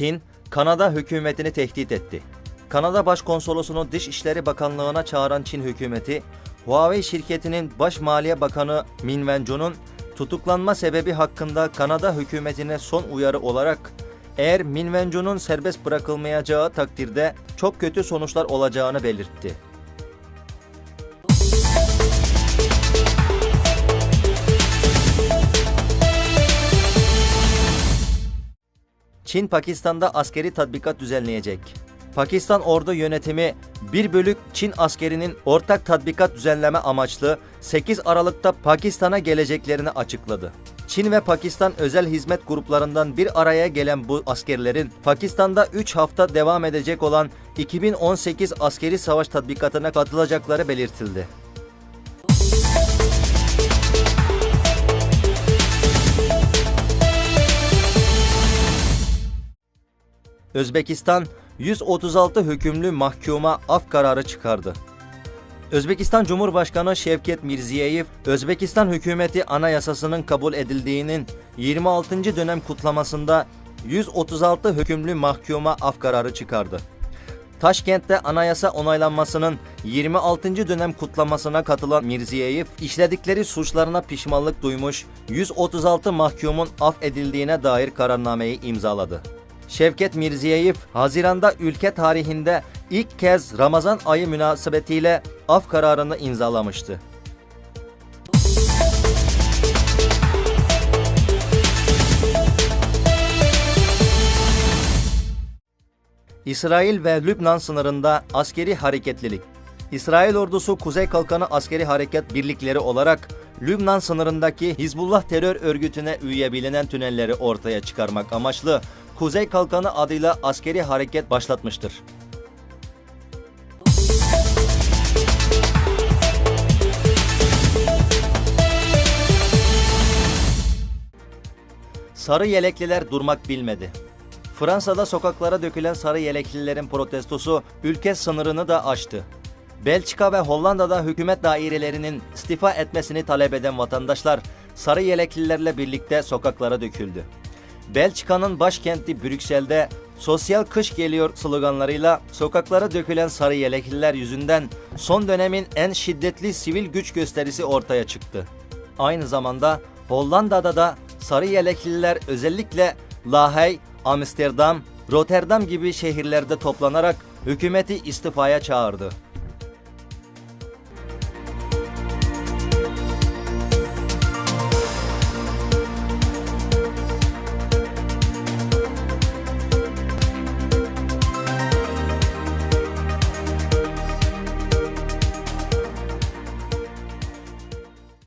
Çin, Kanada hükümetini tehdit etti. Kanada Başkonsolosunu Dışişleri Bakanlığı'na çağıran Çin hükümeti, Huawei şirketinin Baş Maliye Bakanı Min Wenzhou'nun tutuklanma sebebi hakkında Kanada hükümetine son uyarı olarak, eğer Min Wenzhou'nun serbest bırakılmayacağı takdirde çok kötü sonuçlar olacağını belirtti. Çin, Pakistan'da askeri tatbikat düzenleyecek. Pakistan Ordu Yönetimi, 1 bölük Çin askerinin ortak tatbikat düzenleme amaçlı 8 Aralık'ta Pakistan'a geleceklerini açıkladı. Çin ve Pakistan özel hizmet gruplarından bir araya gelen bu askerlerin Pakistan'da 3 hafta devam edecek olan 2018 askeri savaş tatbikatına katılacakları belirtildi. Özbekistan, 136 hükümlü mahkuma af kararı çıkardı. Özbekistan Cumhurbaşkanı Şevket Mirziyeyev, Özbekistan hükümeti anayasasının kabul edildiğinin 26. dönem kutlamasında 136 hükümlü mahkuma af kararı çıkardı. Taşkent'te anayasa onaylanmasının 26. dönem kutlamasına katılan Mirziyeyev, işledikleri suçlarına pişmanlık duymuş, 136 mahkumun af edildiğine dair kararnameyi imzaladı. Şevket Mirziyeyev, Haziran'da ülke tarihinde ilk kez Ramazan ayı münasebetiyle af kararını imzalamıştı. İsrail ve Lübnan sınırında askeri hareketlilik. İsrail ordusu Kuzey Kalkanı Askeri Hareket Birlikleri olarak Lübnan sınırındaki Hizbullah terör örgütüne üye bilinen tünelleri ortaya çıkarmak amaçlı Kuzey Kalkanı adıyla askeri hareket başlatmıştır. Sarı yelekliler durmak bilmedi. Fransa'da sokaklara dökülen sarı yeleklilerin protestosu ülke sınırını da aştı. Belçika ve Hollanda'da hükümet dairelerinin istifa etmesini talep eden vatandaşlar sarı yeleklilerle birlikte sokaklara döküldü. Belçika'nın başkenti Brüksel'de "Sosyal kış geliyor" sloganlarıyla sokaklara dökülen sarı yelekliler yüzünden son dönemin en şiddetli sivil güç gösterisi ortaya çıktı. Aynı zamanda Hollanda'da da sarı yelekliler özellikle Lahey, Amsterdam, Rotterdam gibi şehirlerde toplanarak hükümeti istifaya çağırdı.